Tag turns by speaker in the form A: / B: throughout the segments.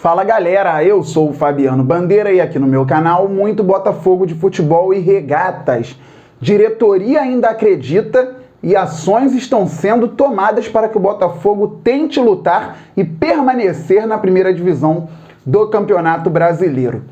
A: Fala galera, eu sou o Fabiano Bandeira e aqui no meu canal muito Botafogo de futebol e regatas. Diretoria ainda acredita e ações estão sendo tomadas para que o Botafogo tente lutar e permanecer na primeira divisão do Campeonato Brasileiro.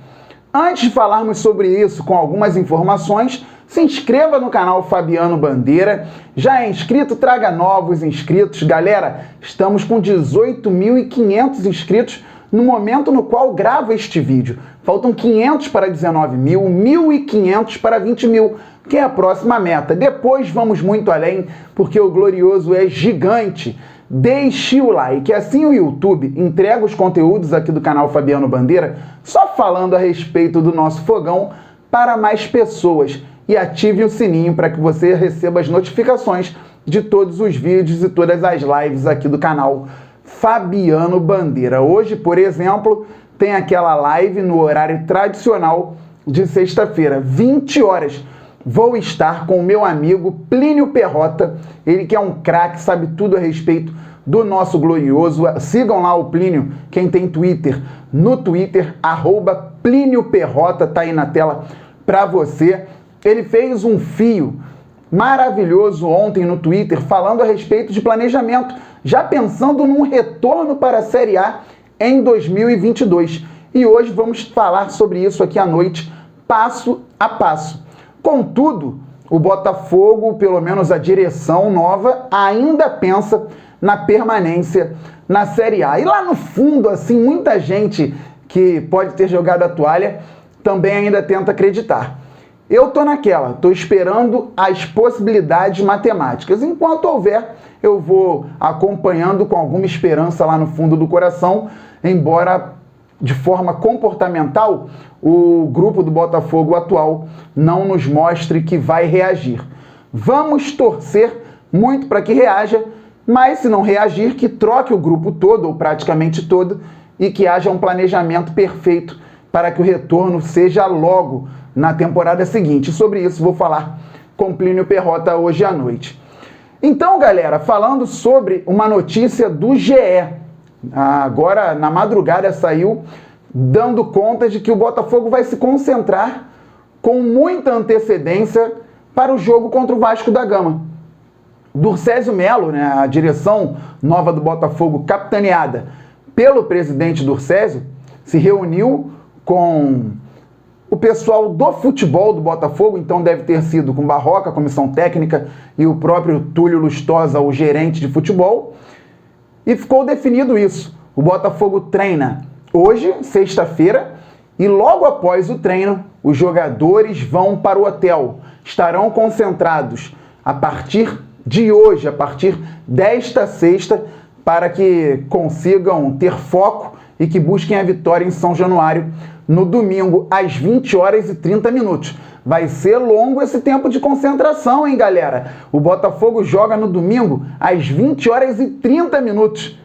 A: Antes de falarmos sobre isso com algumas informações, se inscreva no canal Fabiano Bandeira. Já é inscrito? Traga novos inscritos. Galera, estamos com 18.500 inscritos no momento no qual gravo este vídeo. Faltam 500 para 19 mil, 1.500 para 20 mil, que é a próxima meta. Depois vamos muito além, porque o glorioso é gigante. Deixe o like, assim o YouTube entrega os conteúdos aqui do canal Fabiano Bandeira, só falando a respeito do nosso fogão para mais pessoas. E ative o sininho para que você receba as notificações de todos os vídeos e todas as lives aqui do canal Fabiano Bandeira. Hoje, por exemplo, tem aquela live no horário tradicional de sexta-feira, 20 horas. Vou estar com o meu amigo Plínio Perrota, ele que é um craque, sabe tudo a respeito do nosso glorioso. Sigam lá o Plínio, quem tem Twitter, no Twitter, @Plínio Perrota, tá aí na tela para você. Ele fez um fio maravilhoso ontem no Twitter falando a respeito de planejamento, já pensando num retorno para a Série A em 2022. E hoje vamos falar sobre isso aqui à noite, passo a passo. Contudo, o Botafogo, pelo menos a direção nova, ainda pensa na permanência na Série A. E lá no fundo, assim, muita gente que pode ter jogado a toalha também ainda tenta acreditar. Eu tô naquela, tô esperando as possibilidades matemáticas. Enquanto houver, eu vou acompanhando com alguma esperança lá no fundo do coração, embora de forma comportamental o grupo do Botafogo atual não nos mostre que vai reagir. Vamos torcer muito para que reaja, mas se não reagir, que troque o grupo todo, ou praticamente todo, e que haja um planejamento perfeito para que o retorno seja logo na temporada seguinte. Sobre isso vou falar com Plínio Perrota hoje à noite. Então, galera, falando sobre uma notícia do GE, agora na madrugada saiu dando conta de que o Botafogo vai se concentrar com muita antecedência para o jogo contra o Vasco da Gama. Durcésio Melo, né, a direção nova do Botafogo, capitaneada pelo presidente Durcésio, se reuniu com o pessoal do futebol do Botafogo, então deve ter sido com Barroca, a comissão técnica, e o próprio Túlio Lustosa, o gerente de futebol, e ficou definido isso. O Botafogo treina hoje, sexta-feira, e logo após o treino, os jogadores vão para o hotel. Estarão concentrados a partir de hoje, a partir desta sexta, para que consigam ter foco e que busquem a vitória em São Januário no domingo, às 20 horas e 30 minutos. Vai ser longo esse tempo de concentração, hein, galera? O Botafogo joga no domingo, às 20 horas e 30 minutos.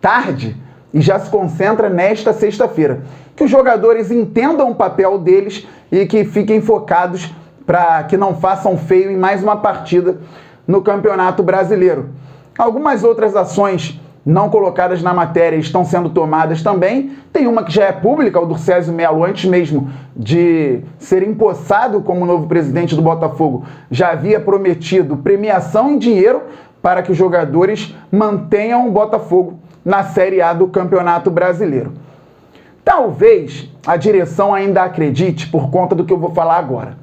A: Tarde. E já se concentra nesta sexta-feira. Que os jogadores entendam o papel deles e que fiquem focados para que não façam feio em mais uma partida no Campeonato Brasileiro. Algumas outras ações não colocadas na matéria estão sendo tomadas também. Tem uma que já é pública, o Durcésio Melo, antes mesmo de ser empossado como novo presidente do Botafogo, já havia prometido premiação em dinheiro para que os jogadores mantenham o Botafogo na Série A do Campeonato Brasileiro. Talvez a direção ainda acredite por conta do que eu vou falar agora.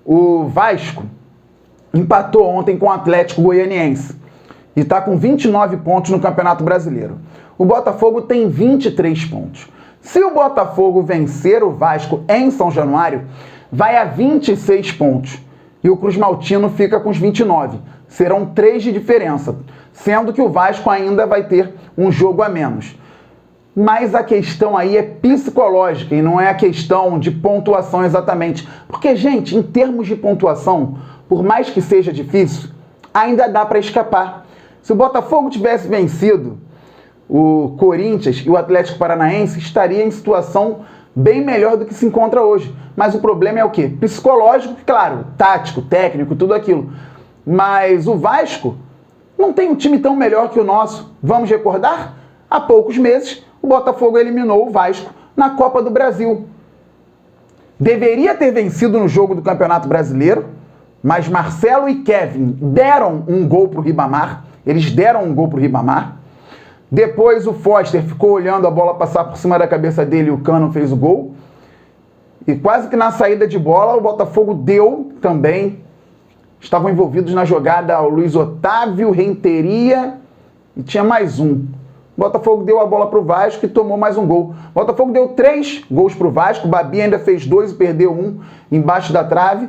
A: O Vasco empatou ontem com o Atlético Goianiense e está com 29 pontos no Campeonato Brasileiro. O Botafogo tem 23 pontos. Se o Botafogo vencer o Vasco em São Januário, vai a 26 pontos. E o Cruz Maltino fica com os 29. Serão 3 de diferença, sendo que o Vasco ainda vai ter um jogo a menos. Mas a questão aí é psicológica e não é a questão de pontuação exatamente. Porque, gente, em termos de pontuação, por mais que seja difícil, ainda dá para escapar. Se o Botafogo tivesse vencido o Corinthians e o Atlético Paranaense, estaria em situação bem melhor do que se encontra hoje. Mas o problema é o quê? Psicológico, claro, tático, técnico, tudo aquilo. Mas o Vasco não tem um time tão melhor que o nosso. Vamos recordar? Há poucos meses, o Botafogo eliminou o Vasco na Copa do Brasil. Deveria ter vencido no jogo do Campeonato Brasileiro, mas Marcelo e Kevin deram um gol para o Ribamar. Eles deram um gol para o Ribamar. Depois o Foster ficou olhando a bola passar por cima da cabeça dele e o Cano fez o gol. E quase que na saída de bola o Botafogo deu também. Estavam envolvidos na jogada o Luiz Otávio, Renteria e tinha mais um. O Botafogo deu a bola para o Vasco e tomou mais um gol. O Botafogo deu 3 gols para o Vasco, o Babi ainda fez 2 e perdeu 1 embaixo da trave.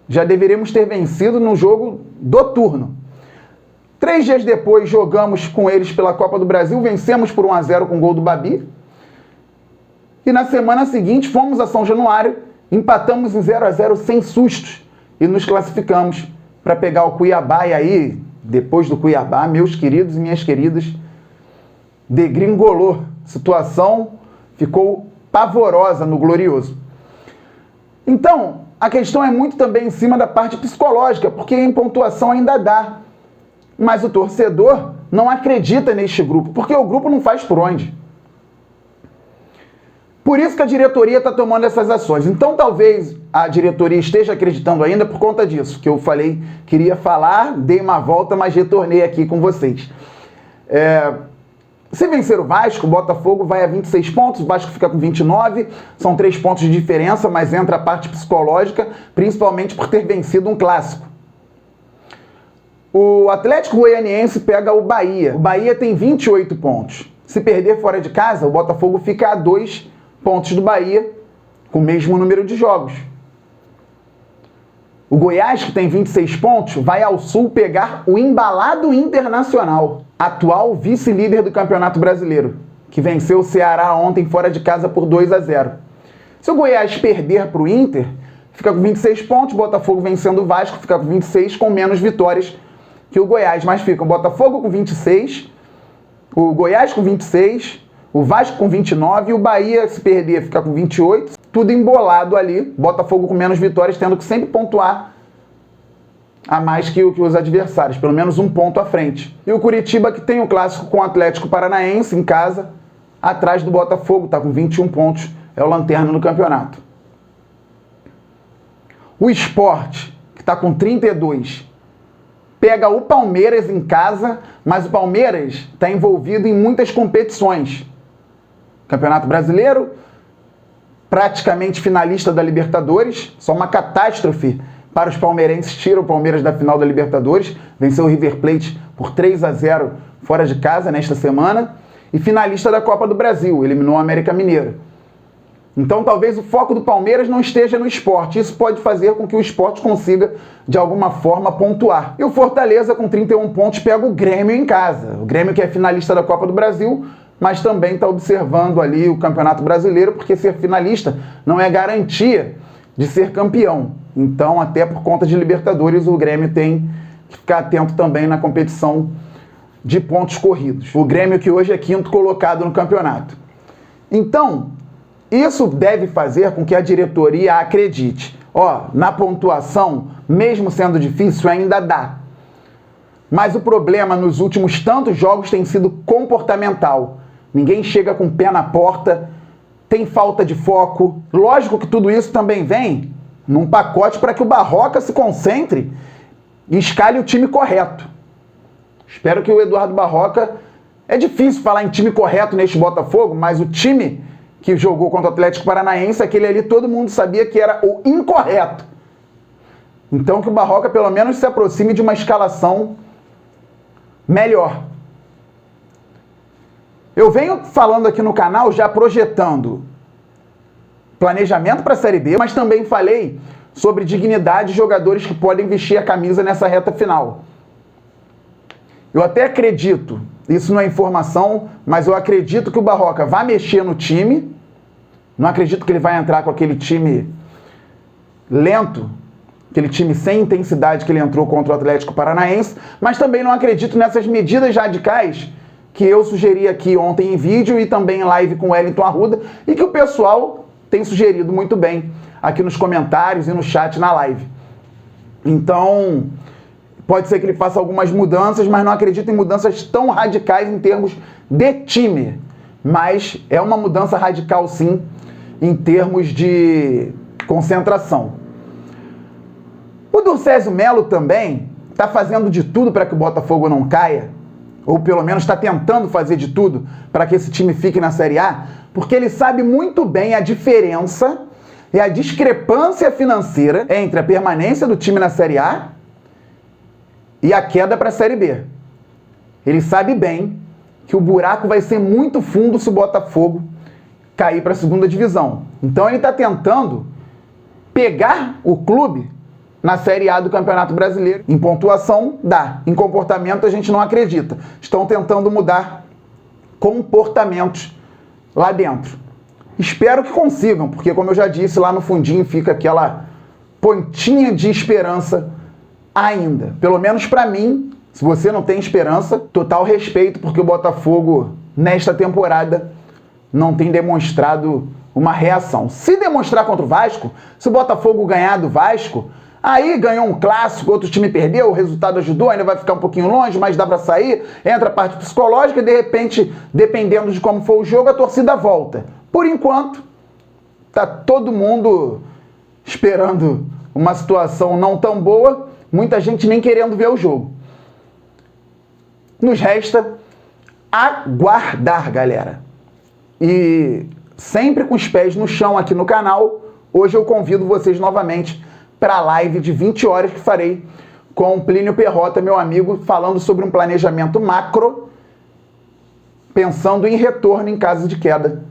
A: Já deveríamos ter vencido no jogo do turno. 3 dias depois jogamos com eles pela Copa do Brasil, vencemos por 1-0 com o gol do Babi. E na semana seguinte fomos a São Januário, empatamos em 0-0 sem sustos e nos classificamos para pegar o Cuiabá. E aí, depois do Cuiabá, meus queridos e minhas queridas, degringolou. A situação ficou pavorosa no Glorioso. Então, a questão é muito também em cima da parte psicológica, porque em pontuação ainda dá. Mas o torcedor não acredita neste grupo, porque o grupo não faz por onde. Por isso que a diretoria está tomando essas ações. Então, talvez a diretoria esteja acreditando ainda por conta disso, que eu falei, queria falar, dei uma volta, mas retornei aqui com vocês. Se vencer o Vasco, o Botafogo vai a 26 pontos, o Vasco fica com 29, são 3 pontos de diferença, mas entra a parte psicológica, principalmente por ter vencido um clássico. O Atlético Goianiense pega o Bahia. O Bahia tem 28 pontos. Se perder fora de casa, o Botafogo fica a 2 pontos do Bahia, com o mesmo número de jogos. O Goiás, que tem 26 pontos, vai ao Sul pegar o embalado Internacional, atual vice-líder do Campeonato Brasileiro, que venceu o Ceará ontem fora de casa por 2-0. Se o Goiás perder para o Inter, fica com 26 pontos, o Botafogo vencendo o Vasco, fica com 26, com menos vitórias que o Goiás. Mas fica o Botafogo com 26, o Goiás com 26, o Vasco com 29 e o Bahia, se perder, fica com 28. Tudo embolado ali, Botafogo com menos vitórias, tendo que sempre pontuar a mais que os adversários, pelo menos um ponto à frente. E o Curitiba, que tem o clássico com o Atlético Paranaense em casa, atrás do Botafogo, está com 21 pontos, é o lanterna no campeonato. O Sport, que está com 32, pega o Palmeiras em casa, mas o Palmeiras está envolvido em muitas competições. Campeonato Brasileiro, praticamente finalista da Libertadores, só uma catástrofe para os palmeirenses, tira o Palmeiras da final da Libertadores, venceu o River Plate por 3-0 fora de casa nesta semana, e finalista da Copa do Brasil, eliminou o América Mineiro. Então talvez o foco do Palmeiras não esteja no Sport, isso pode fazer com que o Sport consiga de alguma forma pontuar. E o Fortaleza com 31 pontos pega o Grêmio em casa, o Grêmio que é finalista da Copa do Brasil, mas também está observando ali o Campeonato Brasileiro, porque ser finalista não é garantia de ser campeão. Então, até por conta de Libertadores, o Grêmio tem que ficar atento também na competição de pontos corridos. O Grêmio que hoje é 5º colocado no campeonato. Então, isso deve fazer com que a diretoria acredite. Na pontuação, mesmo sendo difícil, ainda dá. Mas o problema nos últimos tantos jogos tem sido comportamental. Ninguém chega com o pé na porta, tem falta de foco. Lógico que tudo isso também vem num pacote para que o Barroca se concentre e escalhe o time correto. Espero que o Eduardo Barroca... É difícil falar em time correto neste Botafogo, mas o time que jogou contra o Atlético Paranaense, aquele ali todo mundo sabia que era o incorreto. Então que o Barroca pelo menos se aproxime de uma escalação melhor. Eu venho falando aqui no canal, já projetando planejamento para a Série B, mas também falei sobre dignidade de jogadores que podem vestir a camisa nessa reta final. Eu até acredito, isso não é informação, mas eu acredito que o Barroca vai mexer no time. Não acredito que ele vai entrar com aquele time lento, aquele time sem intensidade que ele entrou contra o Atlético Paranaense, mas também não acredito nessas medidas radicais que eu sugeri aqui ontem em vídeo e também em live com o Wellington Arruda e que o pessoal tem sugerido muito bem aqui nos comentários e no chat na live. Então, pode ser que ele faça algumas mudanças, mas não acredito em mudanças tão radicais em termos de time. mas é uma mudança radical sim, em termos de concentração. O Durcésio Melo também está fazendo de tudo para que o Botafogo não caia, ou pelo menos está tentando fazer de tudo para que esse time fique na Série A, porque ele sabe muito bem a diferença e a discrepância financeira entre a permanência do time na Série A e a queda para a Série B. Ele sabe bem que o buraco vai ser muito fundo se o Botafogo cair para a segunda divisão. Então ele está tentando pegar o clube na Série A do Campeonato Brasileiro. Em pontuação, dá. Em comportamento, a gente não acredita. Estão tentando mudar comportamentos lá dentro. Espero que consigam, porque, como eu já disse, lá no fundinho fica aquela pontinha de esperança ainda. Pelo menos para mim, se você não tem esperança, total respeito, porque o Botafogo, nesta temporada, não tem demonstrado uma reação. Se demonstrar contra o Vasco, se o Botafogo ganhar do Vasco, aí ganhou um clássico, outro time perdeu, o resultado ajudou, ainda vai ficar um pouquinho longe, mas dá pra sair, entra a parte psicológica e de repente, dependendo de como for o jogo, a torcida volta. Por enquanto, tá todo mundo esperando uma situação não tão boa, muita gente nem querendo ver o jogo. Nos resta aguardar, galera. E sempre com os pés no chão aqui no canal, hoje eu convido vocês novamente para a live de 20 horas que farei com o Plínio Perrota, meu amigo, falando sobre um planejamento macro, pensando em retorno em caso de queda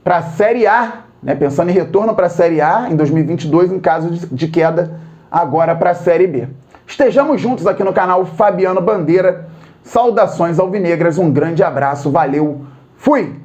A: para a Série A, né? Pensando em retorno para a Série A em 2022 em caso de queda agora para a Série B. Estejamos juntos aqui no canal Fabiano Bandeira. Saudações alvinegras, um grande abraço, valeu, fui!